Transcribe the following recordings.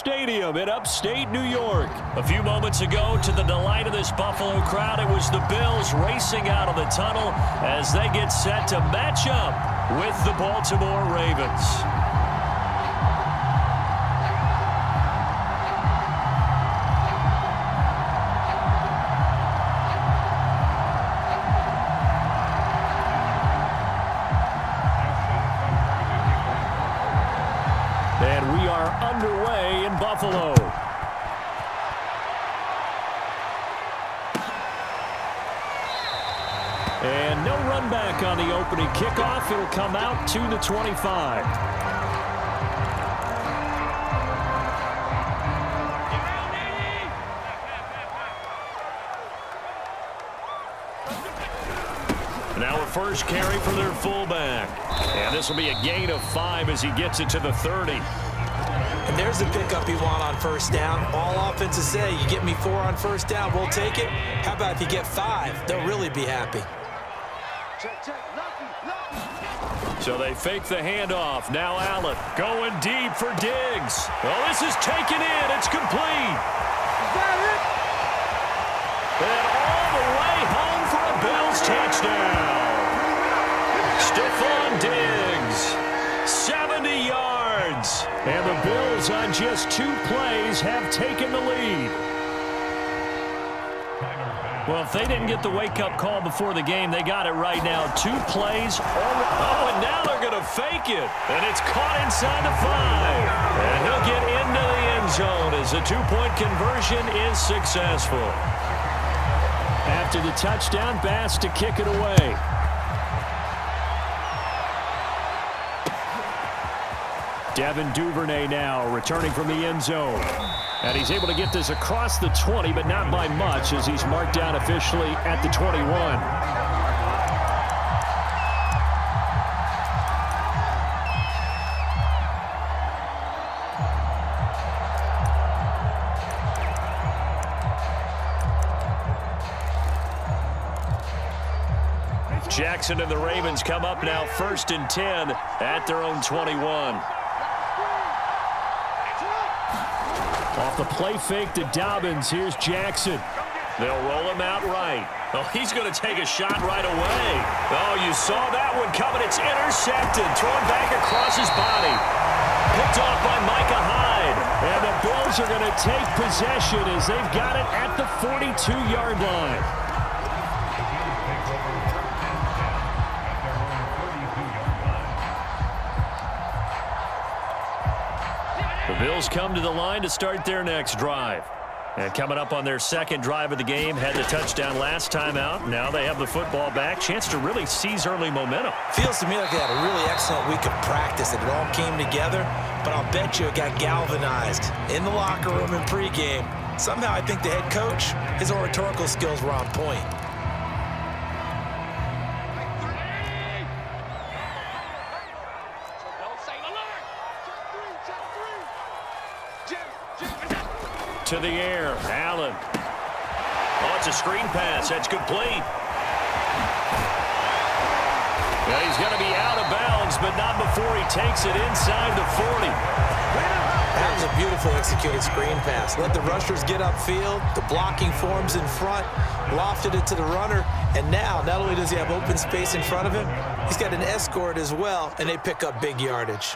Stadium in upstate New York. A few moments ago, to the delight of this Buffalo crowd, it was the Bills racing out of the tunnel as they get set to match up with the Baltimore Ravens. And we are underway in Buffalo. And no run back on the opening kickoff. It'll come out to the 25. Now a first carry for their fullback. And this will be a gain of 5 as he gets it to the 30. And there's the pickup you want on first down. All offenses say, you get me 4 on first down, we'll take it. How about if you get 5? They'll really be happy. So they fake the handoff. Now Allen going deep for Diggs. Oh, this is taken in. It's complete. And all the way home for a Bills touchdown. Stephon Diggs, 70 yards. And the Bills on just 2 plays have taken the lead. Well, if they didn't get the wake-up call before the game, they got it right now. 2 plays. Oh, and now they're going to fake it. And it's caught inside the 5. And he'll get into the end zone as the 2-point conversion is successful. After the touchdown, Bass to kick it away. Devin Duvernay now returning from the end zone. And he's able to get this across the 20, but not by much as he's marked down officially at the 21. Jackson and the Ravens come up now 1st and 10 at their own 21. Off the play fake to Dobbins. Here's Jackson. They'll roll him out right. Oh, he's going to take a shot right away. Oh, you saw that one coming. It's intercepted. Thrown back across his body. Picked off by Micah Hyde. And the Bills are going to take possession as they've got it at the 42-yard line. The Bills come to the line to start their next drive. And coming up on their second drive of the game, had the touchdown last time out. Now they have the football back. Chance to really seize early momentum. Feels to me like they had a really excellent week of practice. It all came together, but I'll bet you it got galvanized in the locker room in pregame. Somehow I think the head coach, his oratorical skills were on point. To the air, Allen. Oh, it's a screen pass. That's complete. Well, he's going to be out of bounds, but not before he takes it inside the 40. That was a beautifully executed screen pass. Let the rushers get upfield. The blocking forms in front. Lofted it to the runner. And now, not only does he have open space in front of him, he's got an escort as well, and they pick up big yardage.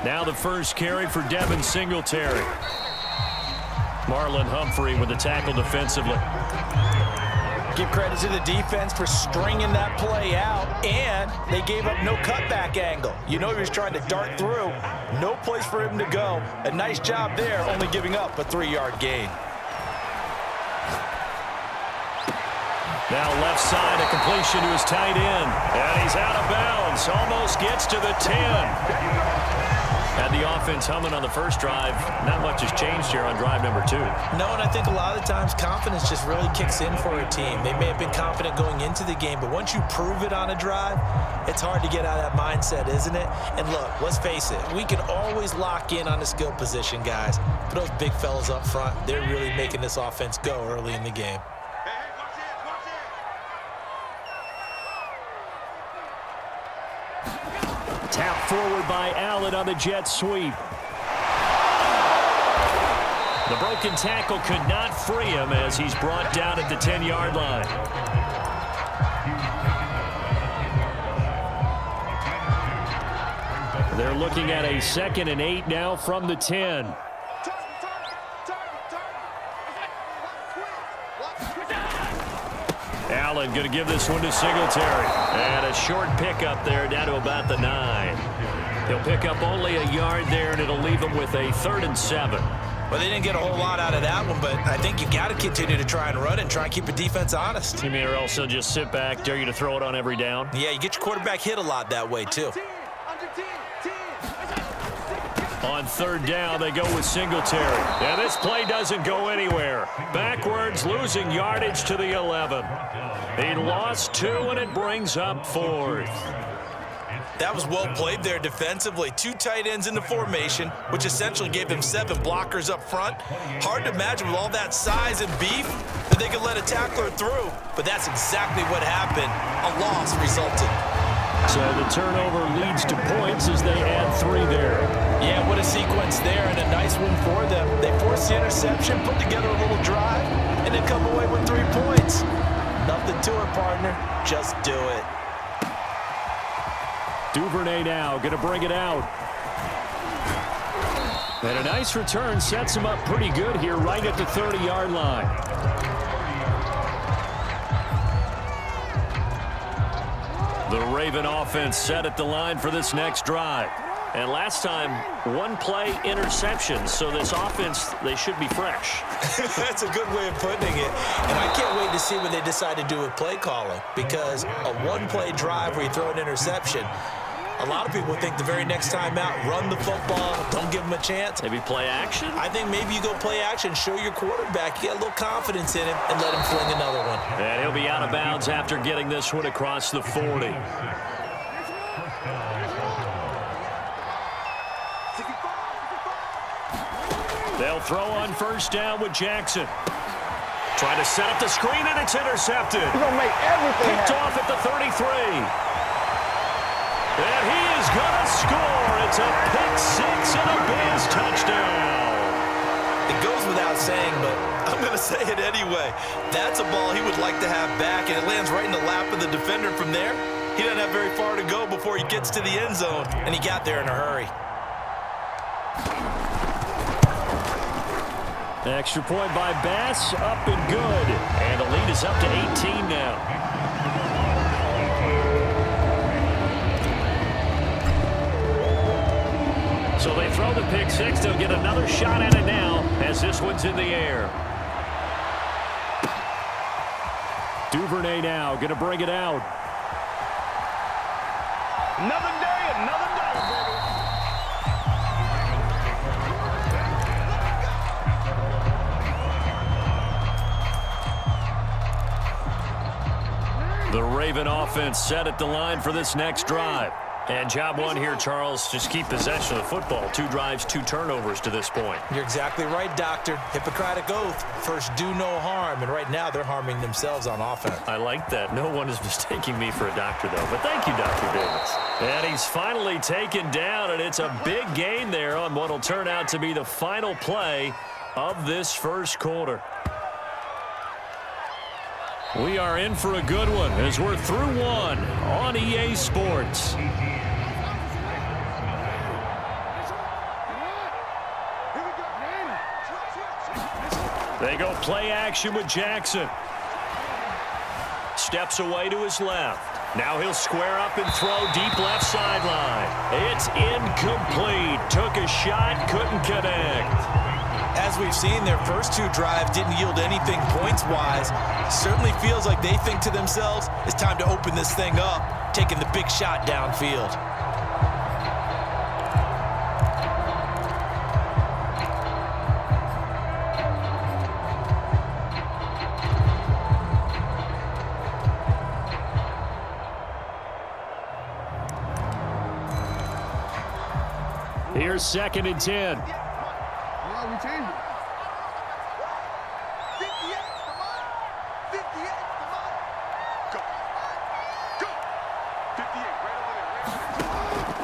Now the first carry for Devin Singletary. Marlon Humphrey with the tackle defensively. Give credit to the defense for stringing that play out, and they gave up no cutback angle. You know he was trying to dart through. No place for him to go. A nice job there, only giving up a 3-yard gain. Now left side, a completion to his tight end. And he's out of bounds. Almost gets to the 10. Had the offense humming on the first drive. Not much has changed here on drive number 2. No, and I think a lot of the times confidence just really kicks in for a team. They may have been confident going into the game, but once you prove it on a drive, it's hard to get out of that mindset, isn't it? And look, let's face it, we can always lock in on the skill position, guys. But those big fellas up front, they're really making this offense go early in the game. Tapped forward by Allen on the jet sweep. The broken tackle could not free him as he's brought down at the 10-yard line. They're looking at a 2nd and 8 now from the 10. Allen going to give this one to Singletary. And a short pickup there down to about the 9. He'll pick up only a yard there, and it'll leave him with a 3rd and 7. Well, they didn't get a whole lot out of that one, but I think you got to continue to try and run and try and keep the defense honest. You mean or also just sit back, dare you to throw it on every down? Yeah, you get your quarterback hit a lot that way, too. On 3rd down, they go with Singletary. And this play doesn't go anywhere. Backwards, losing yardage to the 11. He lost 2, and it brings up 4th. That was well played there defensively. 2 tight ends in the formation, which essentially gave them 7 blockers up front. Hard to imagine with all that size and beef that they could let a tackler through. But that's exactly what happened. A loss resulted. So the turnover leads to points as they add 3 there. Yeah, what a sequence there, and a nice one for them. They forced the interception, put together a little drive, and then come away with 3 points. Nothing to it, partner. Just do it. Duvernay now going to bring it out. And a nice return sets him up pretty good here right at the 30-yard line. The Raven offense set at the line for this next drive. And last time, 1-play interception. So this offense, they should be fresh. That's a good way of putting it. And I can't wait to see what they decide to do with play calling. Because a 1-play drive where you throw an interception, a lot of people think the very next time out, run the football, don't give them a chance. Maybe play action? I think maybe you go play action, show your quarterback, you get a little confidence in him, and let him fling another one. And he'll be out of bounds after getting this one across the 40. They'll throw on 1st down with Jackson. Trying to set up the screen, and it's intercepted. He's going to make everything Picked happen. off at the 33. And he is going to score. It's a pick-6 and a Biz touchdown. It goes without saying, but I'm going to say it anyway. That's a ball he would like to have back, and it lands right in the lap of the defender from there. He doesn't have very far to go before he gets to the end zone, and he got there in a hurry. Extra point by Bass, up and good. And the lead is up to 18 now. So they throw the pick-6. They'll get another shot at it now as this one's in the air. Duvernay now going to bring it out. Another day, baby. The Raven offense set at the line for this next drive. And job one here, Charles, just keep possession of the football. 2 drives, 2 turnovers to this point. You're exactly right, Doctor. Hippocratic oath. First, do no harm. And right now, they're harming themselves on offense. I like that. No one is mistaking me for a doctor, though. But thank you, Dr. Davis. And he's finally taken down, and it's a big gain there on what will turn out to be the final play of this first quarter. We are in for a good one as we're through one on EA Sports. They go play action with Jackson. Steps away to his left. Now he'll square up and throw deep left sideline. It's incomplete. Took a shot, couldn't connect. As we've seen, their first 2 drives didn't yield anything points-wise. Certainly feels like they think to themselves, it's time to open this thing up, taking the big shot downfield. Here's 2nd and 10. We changed it. 58, come on. 58, come on. Go. Go. 58, right over there.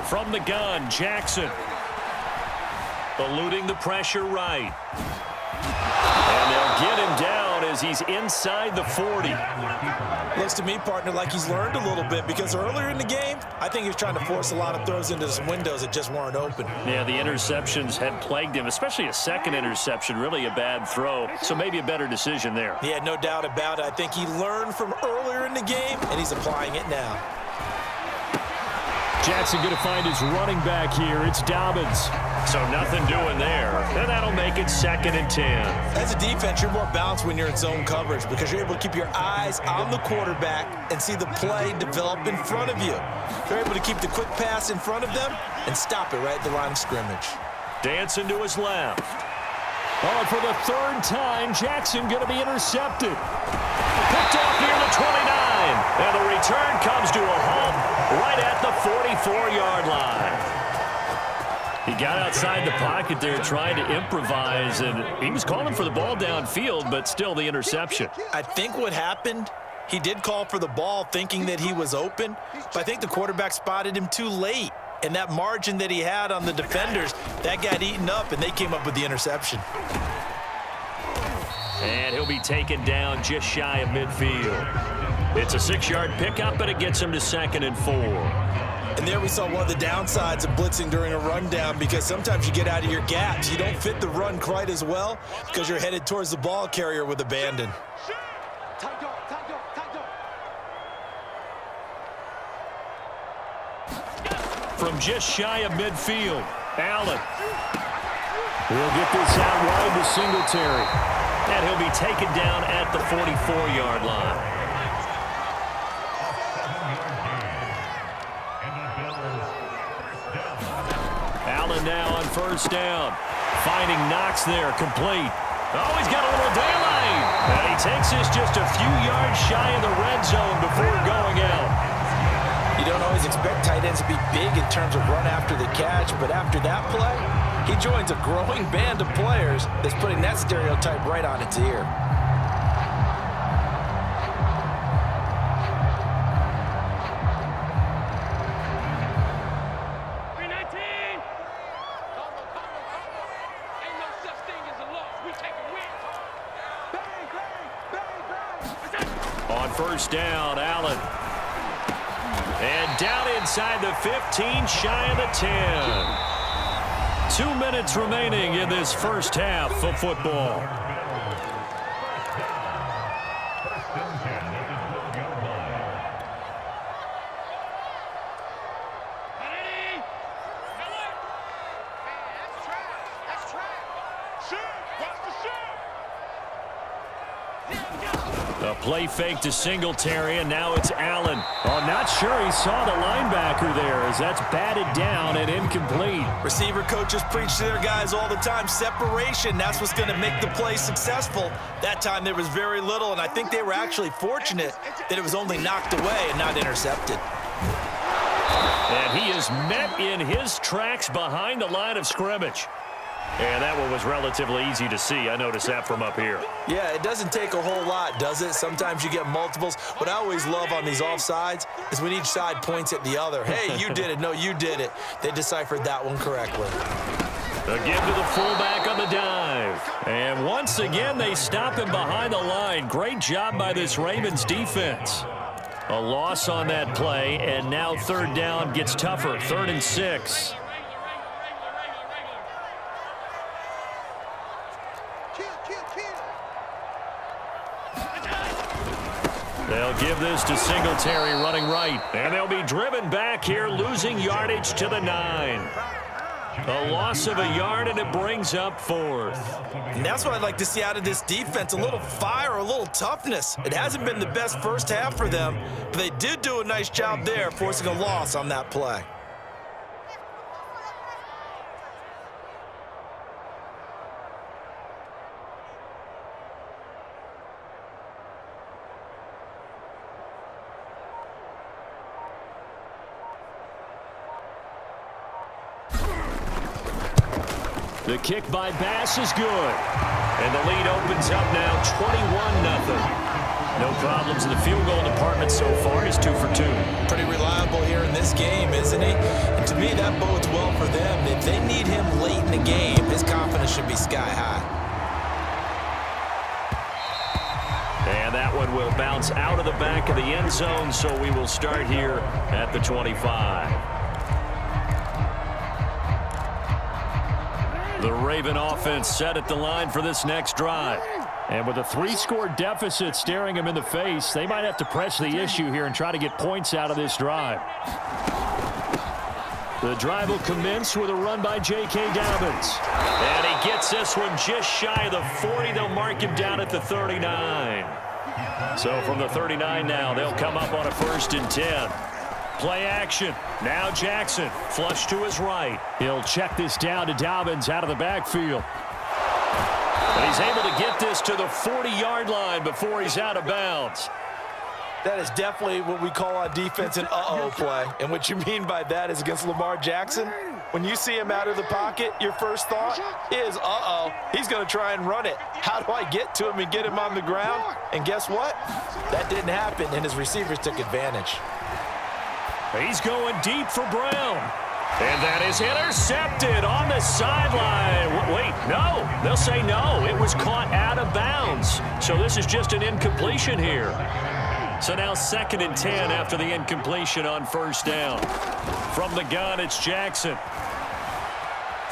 From the gun, Jackson. Eluding the pressure right. And they'll get him down as he's inside the 40. Looks to me, partner, like he's learned a little bit because earlier in the game, I think he was trying to force a lot of throws into some windows that just weren't open. Yeah, the interceptions had plagued him, especially a second interception, really a bad throw. So maybe a better decision there. Yeah, no doubt about it. I think he learned from earlier in the game, and he's applying it now. Jackson going to find his running back here. It's Dobbins. So nothing doing there. And that'll make it 2nd and 10. As a defense, you're more balanced when you're in zone coverage because you're able to keep your eyes on the quarterback and see the play develop in front of you. You're able to keep the quick pass in front of them and stop it right at the line of scrimmage. Dancing to his left. Oh, for the 3rd time, Jackson going to be intercepted. Picked off near the 29. And the return comes to a halt right at the 44-yard line. He got outside the pocket there trying to improvise, and he was calling for the ball downfield, but still the interception. I think what happened, he did call for the ball thinking that he was open, but I think the quarterback spotted him too late. And that margin that he had on the defenders, that got eaten up, and they came up with the interception. And he'll be taken down just shy of midfield. It's a 6-yard pickup, but it gets him to 2nd and 4. And there we saw one of the downsides of blitzing during a rundown because sometimes you get out of your gaps. You don't fit the run quite as well because you're headed towards the ball carrier with abandon. From just shy of midfield, Allen. He'll get this out wide to Singletary. And he'll be taken down at the 44-yard line. Allen now on 1st down. Finding Knox there, complete. Oh, he's got a little daylight. And he takes this just a few yards shy of the red zone before going out. You don't always expect tight ends to be big in terms of run after the catch, but after that play, he joins a growing band of players that's putting that stereotype right on its ear. On 1st down, Allen. And down inside the 15, shy of the 10. 2 minutes remaining in this first half of football. A play fake to Singletary, and now it's Allen. Oh, not sure he saw the linebacker there as that's batted down and incomplete. Receiver coaches preach to their guys all the time. Separation, that's what's going to make the play successful. That time there was very little, and I think they were actually fortunate that it was only knocked away and not intercepted. And he is met in his tracks behind the line of scrimmage. And that one was relatively easy to see. I noticed that from up here. Yeah, it doesn't take a whole lot, does it? Sometimes you get multiples. What I always love on these offsides is when each side points at the other. Hey, you did it. No, you did it. They deciphered that one correctly. Again to the fullback on the dive. And once again, they stop him behind the line. Great job by this Ravens defense. A loss on that play, and now 3rd down gets tougher. 3rd and 6. They'll give this to Singletary running right. And they'll be driven back here, losing yardage to the 9. A loss of a yard, and it brings up 4th. And that's what I'd like to see out of this defense, a little fire, a little toughness. It hasn't been the best first half for them, but they did do a nice job there, forcing a loss on that play. The kick by Bass is good. And the lead opens up now 21-0. No problems in the field goal department so far. He's 2 for 2. Pretty reliable here in this game, isn't he? And to me, me, that bodes well for them. If they need him late in the game, his confidence should be sky high. And that one will bounce out of the back of the end zone, so we will start here at the 25. The Raven offense set at the line for this next drive. And with a 3-score deficit staring them in the face, they might have to press the issue here and try to get points out of this drive. The drive will commence with a run by J.K. Dobbins. And he gets this one just shy of the 40. They'll mark him down at the 39. So from the 39 now, they'll come up on a 1st and 10. Play action. Now Jackson, flush to his right. He'll check this down to Dobbins out of the backfield. And he's able to get this to the 40-yard line before he's out of bounds. That is definitely what we call on defense an uh-oh play. And what you mean by that is against Lamar Jackson, when you see him out of the pocket, your first thought is, uh-oh, he's going to try and run it. How do I get to him and get him on the ground? And guess what? That didn't happen, and his receivers took advantage. He's going deep for Brown. And that is intercepted on the sideline. Wait, no. They'll say no. It was caught out of bounds. So this is just an incompletion here. So now 2nd and 10 after the incompletion on 1st down. From the gun, it's Jackson.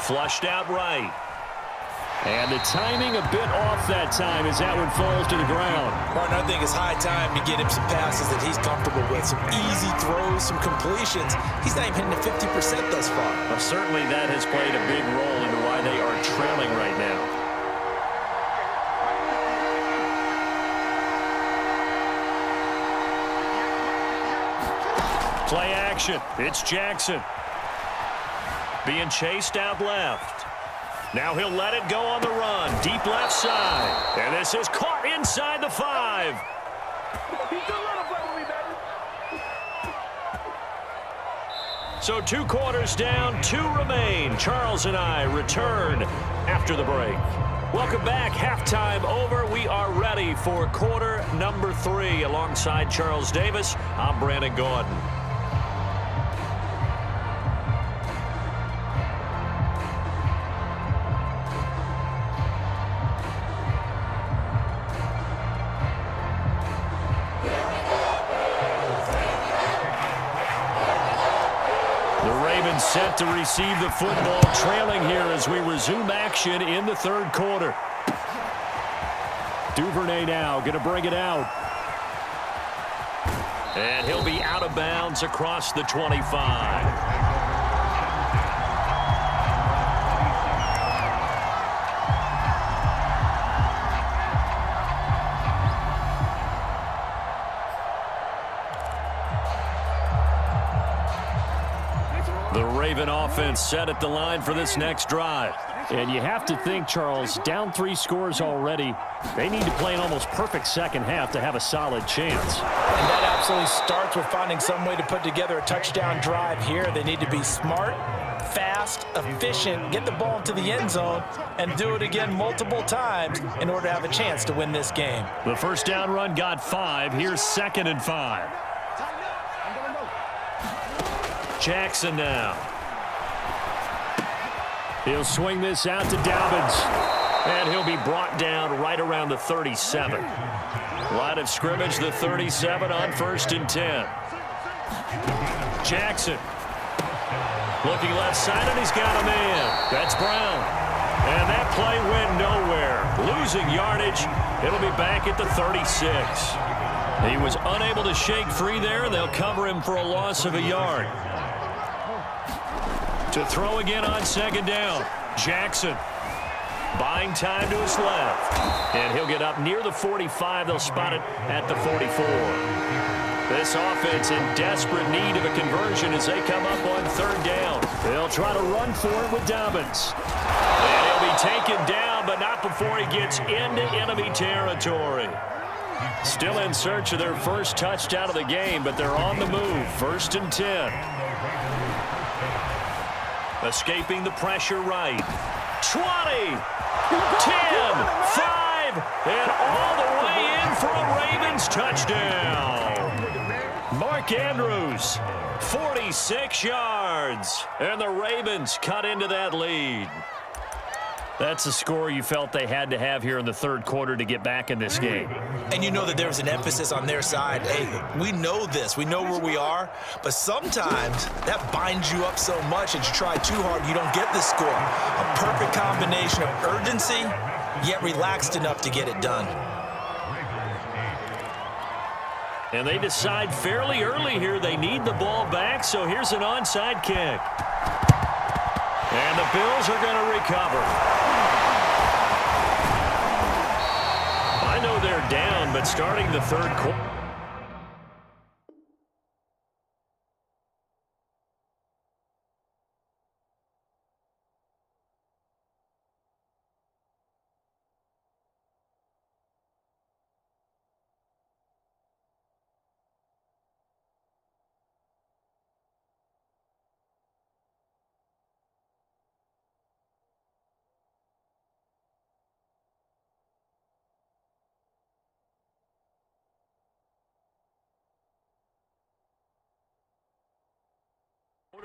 Flushed out right. And the timing a bit off that time as that one falls to the ground. Martin, I think it's high time to get him some passes that he's comfortable with. Some easy throws, some completions. He's not even hitting the 50% thus far. Well, certainly that has played a big role into why they are trailing right now. Play action. It's Jackson. Being chased out left. Now he'll let it go on the run. Deep left side. And this is caught inside the 5. So 2 quarters down, 2 remain. Charles and I return after the break. Welcome back. Halftime over. We are ready for quarter number 3. Alongside Charles Davis, I'm Brandon Gordon. Set to receive the football, trailing here as we resume action in the 3rd quarter. Duvernay now going to bring it out. And he'll be out of bounds across the 25. The Raven offense set at the line for this next drive. And you have to think, Charles, down 3 scores already. They need to play an almost perfect second half to have a solid chance. And that absolutely starts with finding some way to put together a touchdown drive here. They need to be smart, fast, efficient, get the ball into the end zone, and do it again multiple times in order to have a chance to win this game. The 1st down run got 5. Here's 2nd and 5. Jackson now. He'll swing this out to Dobbins. And he'll be brought down right around the 37. Line of scrimmage, the 37 on 1st and 10. Jackson. Looking left side, and he's got a man. That's Brown. And that play went nowhere. Losing yardage. It'll be back at the 36. He was unable to shake free there. They'll cover him for a loss of a yard. To throw again on 2nd down. Jackson buying time to his left. And he'll get up near the 45. They'll spot it at the 44. This offense in desperate need of a conversion as they come up on 3rd down. They'll try to run for it with Dobbins. And he'll be taken down, but not before he gets into enemy territory. Still in search of their first touchdown of the game, but they're on the move. 1st and 10. Escaping the pressure right. 20, 10, 5, and all the way in for a Ravens touchdown. Mark Andrews, 46 yards. And the Ravens cut into that lead. That's a score you felt they had to have here in the third quarter to get back in this game. And you know that there was an emphasis on their side. Hey, we know this. We know where we are. But sometimes that binds you up so much that you try too hard, you don't get the score. A perfect combination of urgency, yet relaxed enough to get it done. And they decide fairly early here they need the ball back, so here's an onside kick. And the Bills are going to recover. I know they're down, but starting the third quarter.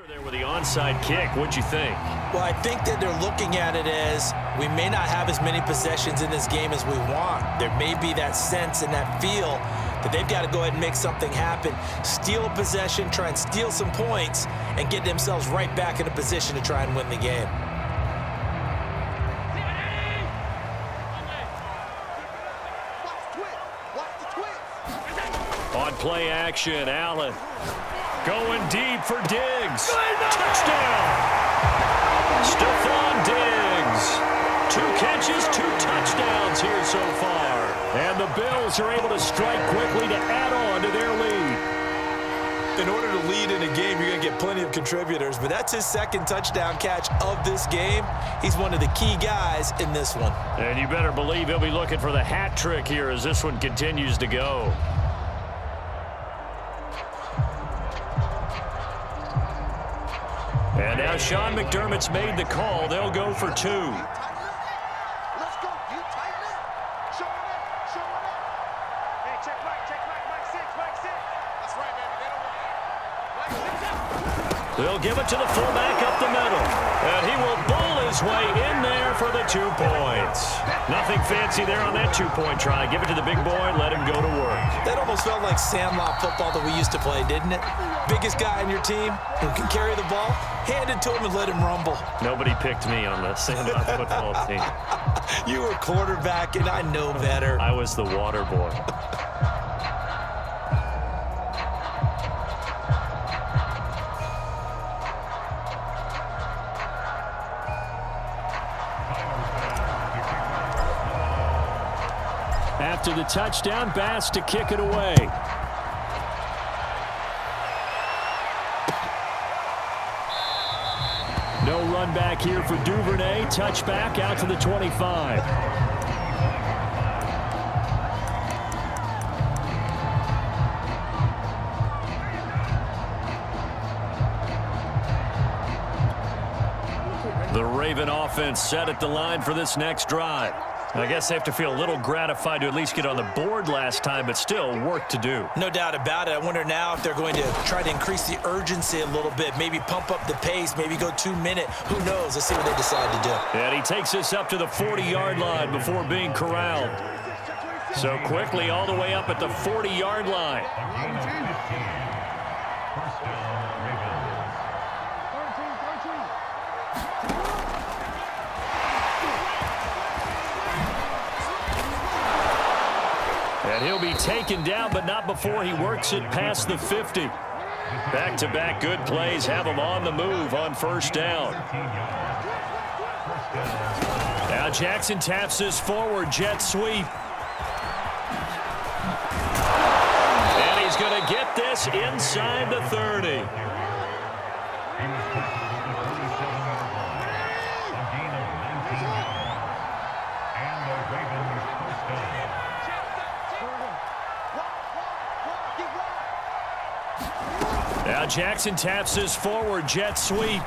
There with the onside kick. What'd you think? Well, I think that they're looking at it as we may not have as many possessions in this game as we want. There may be that sense and that feel that they've got to go ahead and make something happen, steal a possession, try and steal some points, and get themselves right back in a position to try and win the game. On play action, Allen. Going deep for Diggs. Touchdown! Stephon Diggs. 2 catches, 2 touchdowns here so far. And the Bills are able to strike quickly to add on to their lead. In order to lead in a game, you're going to get plenty of contributors, but that's his second touchdown catch of this game. He's one of the key guys in this one. And you better believe he'll be looking for the hat trick here as this one continues to go. And now Sean McDermott's made the call. They'll go for 2. Let's go. You tighten it. Show it up. Show it up. Hey, check Mike 6. Mike 6. That's right, baby. They don't want Mike 6. They'll give it to the fullback up the middle. And he will bowl his way in there for the 2 points. Nothing fancy there on that 2-point try. Give it to the big boy, let him go to work. That almost felt like Sandlot football that we used to play, didn't it? Biggest guy on your team who can carry the ball, hand it to him and let him rumble. Nobody picked me on the Sandlot football team. You were quarterback, and I know better. I was the water boy. After the touchdown, Bass to kick it away. No run back here for Duvernay. Touchback out to the 25. The Raven offense set at the line for this next drive. I guess they have to feel a little gratified to at least get on the board last time, but still work to do. No doubt about it. I wonder now if they're going to try to increase the urgency a little bit, maybe pump up the pace, maybe go 2-minute. Who knows? Let's see what they decide to do. And he takes us up to the 40-yard line before being corralled. So quickly all the way up at the 40-yard line. And he'll be taken down, but not before he works it past the 50. Back-to-back good plays have him on the move on first down. Now Jackson taps this forward jet sweep. And he's going to get this inside the 30. Now Jackson taps this forward jet sweep.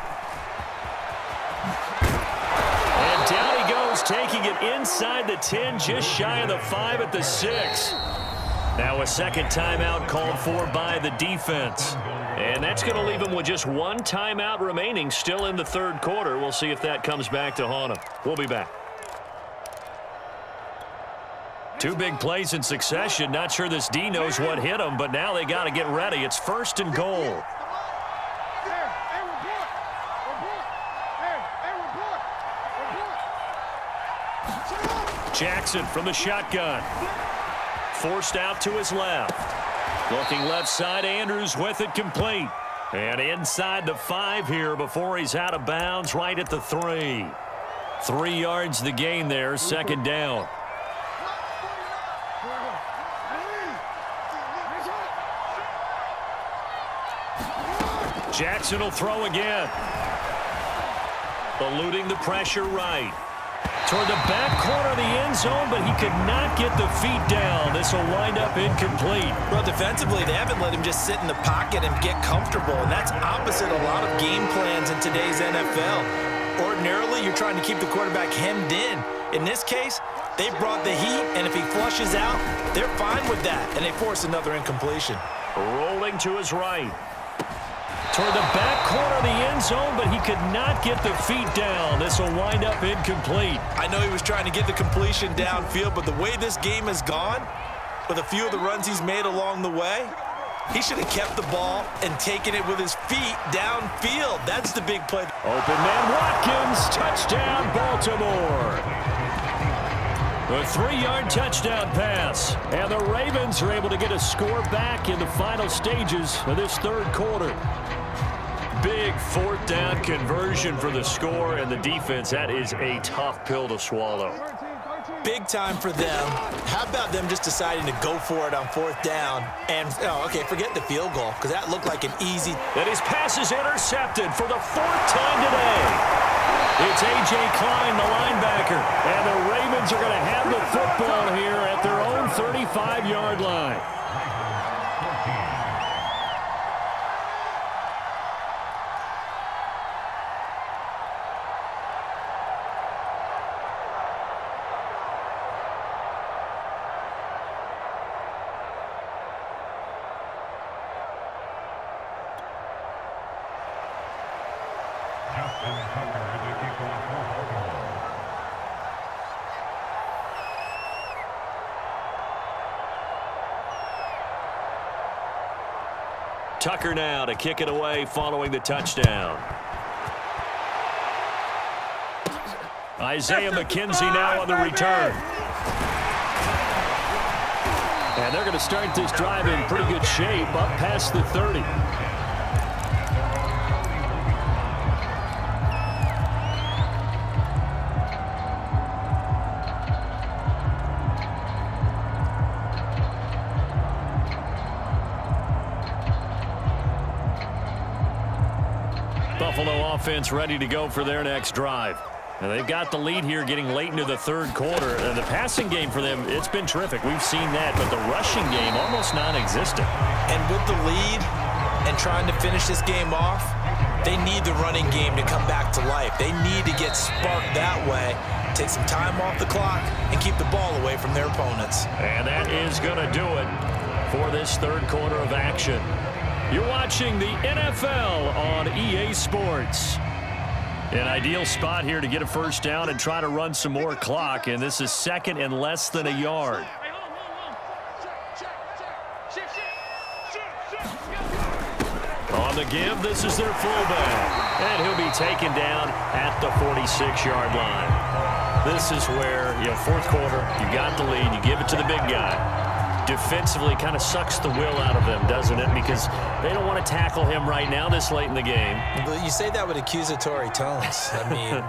And down he goes, taking it inside the 10, just shy of the 5 at the 6. Now a second timeout called for by the defense. And that's going to leave him with just one timeout remaining still in the third quarter. We'll see if that comes back to haunt him. We'll be back. Two big plays in succession. Not sure this D knows what hit him, but now they got to get ready. It's first and goal. Jackson from the shotgun. Forced out to his left. Looking left side, Andrews with it complete. And inside the 5 here before he's out of bounds right at the 3. 3 yards the gain there, second down. Jackson will throw again. Eluding the pressure right. Toward the back corner of the end zone, but he could not get the feet down. This will wind up incomplete. Well, defensively, they haven't let him just sit in the pocket and get comfortable, and that's opposite a lot of game plans in today's NFL. Ordinarily, you're trying to keep the quarterback hemmed in. In this case, they brought the heat, and if he flushes out, they're fine with that, and they force another incompletion. Rolling to his right. Toward the back corner of the end zone, but he could not get the feet down. This will wind up incomplete. I know he was trying to get the completion downfield, but the way this game has gone, with a few of the runs he's made along the way, he should have kept the ball and taken it with his feet downfield. That's the big play. Open man Watkins, touchdown Baltimore. A 3-yard touchdown pass. And the Ravens are able to get a score back in the final stages of this third quarter. Big fourth down conversion for the score, and the defense, that is a tough pill to swallow. Big time for them. How about them just deciding to go for it on fourth down? And, forget the field goal, because that looked like an easy. And his pass is intercepted for the 4th time today. It's A.J. Klein, the linebacker, and the Ravens are going to have the football here at their own 35-yard line. Tucker now to kick it away following the touchdown. Isaiah McKenzie now on the return. And they're going to start this drive in pretty good shape, up past the 30. Buffalo offense ready to go for their next drive. And they've got the lead here getting late into the third quarter. And the passing game for them, it's been terrific. We've seen that, but the rushing game almost non-existent. And with the lead and trying to finish this game off, they need the running game to come back to life. They need to get sparked that way, take some time off the clock, and keep the ball away from their opponents. And that is going to do it for this third quarter of action. You're watching the NFL on EA Sports. An ideal spot here to get a first down and try to run some more clock, and this is second and less than a yard. On the give, this is their fullback, and he'll be taken down at the 46-yard line. This is where, fourth quarter, you got the lead, you give it to the big guy. Defensively kind of sucks the will out of them, doesn't it? Because they don't want to tackle him right now this late in the game. But you say that with accusatory tones. I mean,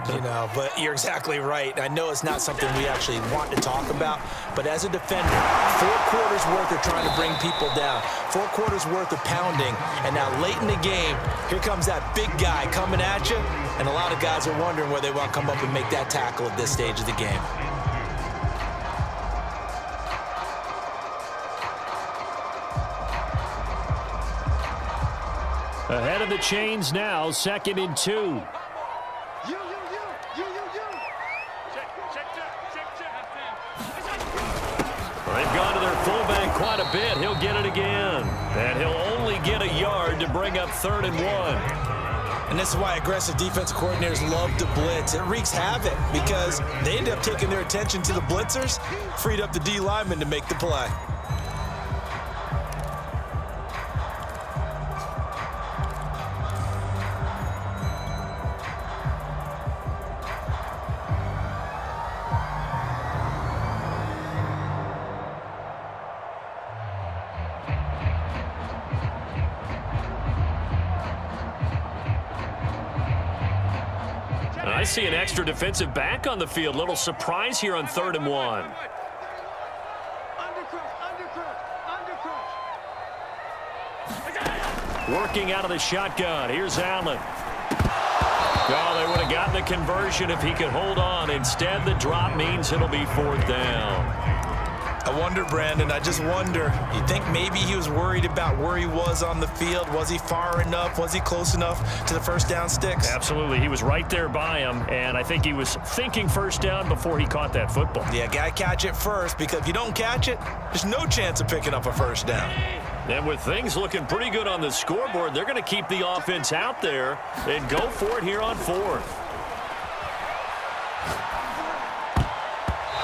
but you're exactly right. I know it's not something we actually want to talk about, but as a defender, 4 quarters worth of trying to bring people down, 4 quarters worth of pounding, and now late in the game, here comes that big guy coming at you, and a lot of guys are wondering where they want to come up and make that tackle at this stage of the game. Ahead of the chains now, 2nd and 2. They've gone to their fullback quite a bit. He'll get it again. And he'll only get a yard to bring up 3rd and 1. And this is why aggressive defensive coordinators love to blitz. It wreaks havoc because they end up taking their attention to the blitzers, freed up the D lineman to make the play. I see an extra defensive back on the field. Little surprise here on 3rd and 1. Working out of the shotgun. Here's Allen. Oh, they would have gotten the conversion if he could hold on. Instead, the drop means it'll be 4th down. I wonder, Brandon, I just wonder, you think maybe he was worried about where he was on the field? Was he far enough? Was he close enough to the first down sticks? Absolutely. He was right there by him, and I think he was thinking first down before he caught that football. Yeah, got to catch it first, because if you don't catch it, there's no chance of picking up a first down. And with things looking pretty good on the scoreboard, they're going to keep the offense out there and go for it here on 4th.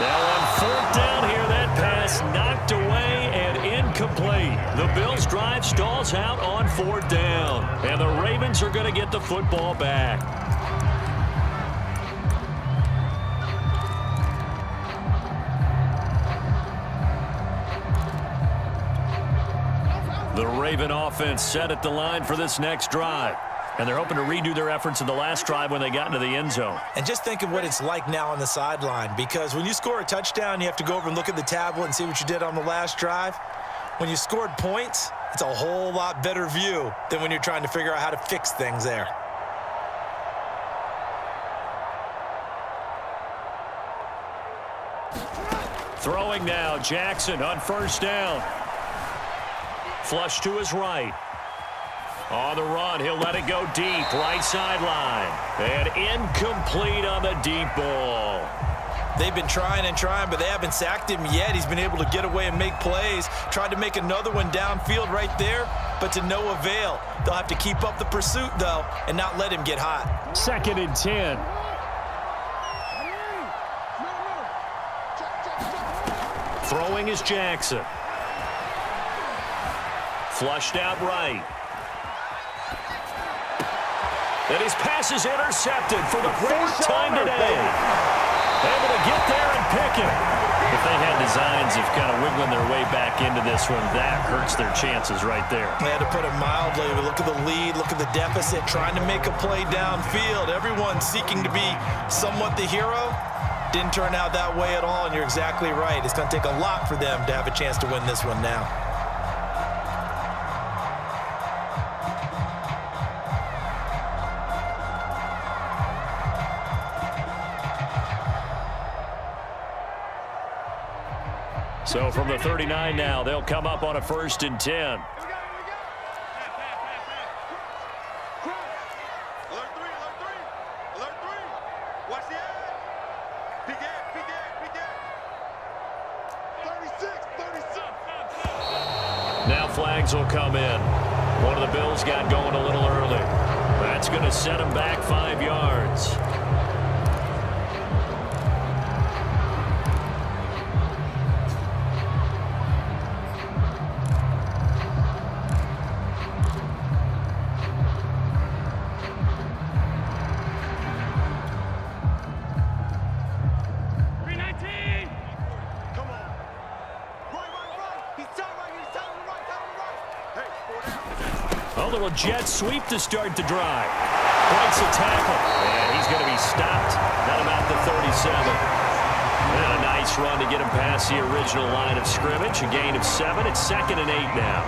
Now on 4th down here, that pass knocked away and incomplete. The Bills' drive stalls out on 4th down. And the Ravens are going to get the football back. The Raven offense set at the line for this next drive. And they're hoping to redo their efforts in the last drive when they got into the end zone. And just think of what it's like now on the sideline, because when you score a touchdown, you have to go over and look at the tablet and see what you did on the last drive. When you scored points, it's a whole lot better view than when you're trying to figure out how to fix things there. Throwing now, Jackson on 1st down. Flush to his right. On the run, he'll let it go deep, right sideline. And incomplete on the deep ball. They've been trying and trying, but they haven't sacked him yet. He's been able to get away and make plays. Tried to make another one downfield right there, but to no avail. They'll have to keep up the pursuit, though, and not let him get hot. 2nd and 10. Throwing is Jackson. Flushed out right. And his pass is intercepted for the 4th time today. Able to get there and pick it. If they had designs of kind of wiggling their way back into this one, that hurts their chances right there. They had to put it mildly. Look at the lead, look at the deficit, trying to make a play downfield. Everyone seeking to be somewhat the hero. Didn't turn out that way at all, and you're exactly right. It's going to take a lot for them to have a chance to win this one now. So from the 39 now, they'll come up on a 1st and 10. Now flags will come in. One of the Bills got going a little early. That's going to set him back 5 yards. A little jet sweep to start the drive. Breaks a tackle. And he's going to be stopped at about the 37. And a nice run to get him past the original line of scrimmage. A gain of 7. It's 2nd and 8 now.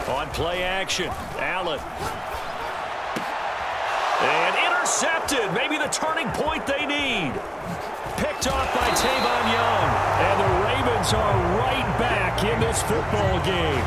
On play action, Allen. And intercepted. Maybe the turning point they need. Picked off by Tavon Young. And the Ravens are right back in this football game.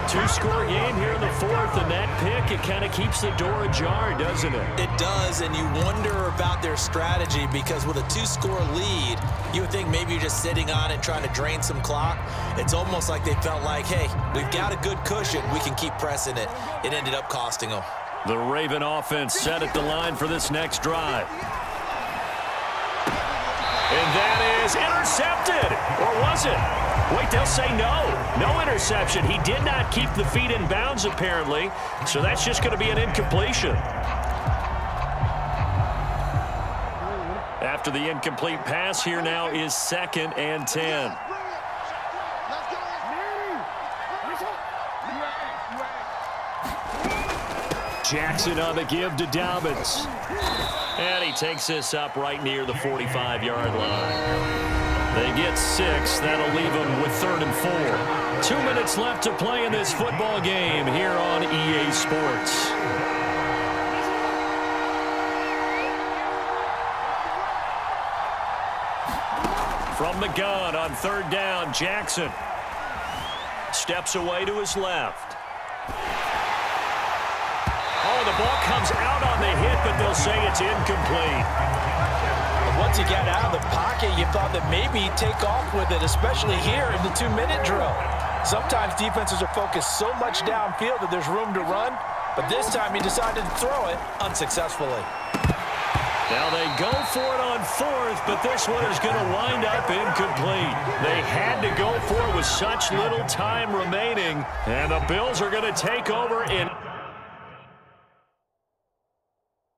Two-score game here in the fourth, and that pick, it kind of keeps the door ajar, doesn't it? It does, and you wonder about their strategy because with a two-score lead, you would think maybe you're just sitting on it trying to drain some clock. It's almost like they felt like, hey, we've got a good cushion. We can keep pressing it. It ended up costing them. The Raven offense set at the line for this next drive. And that is intercepted. Or was it? Wait, they'll say no. No interception. He did not keep the feet in bounds, apparently. So that's just going to be an incompletion. After the incomplete pass, here now is 2nd and 10. Jackson on the give to Dobbins. And he takes this up right near the 45-yard line. They get 6. That'll leave them with 3rd and 4. 2 minutes left to play in this football game here on EA Sports. From the gun on 3rd down, Jackson steps away to his left. Oh, the ball comes out on the hit, but they'll say it's incomplete. Once he got out of the pocket, you thought that maybe he'd take off with it, especially here in the 2-minute drill. Sometimes defenses are focused so much downfield that there's room to run, but this time he decided to throw it unsuccessfully. Now they go for it on 4th, but this one is going to wind up incomplete. They had to go for it with such little time remaining, and the Bills are going to take over in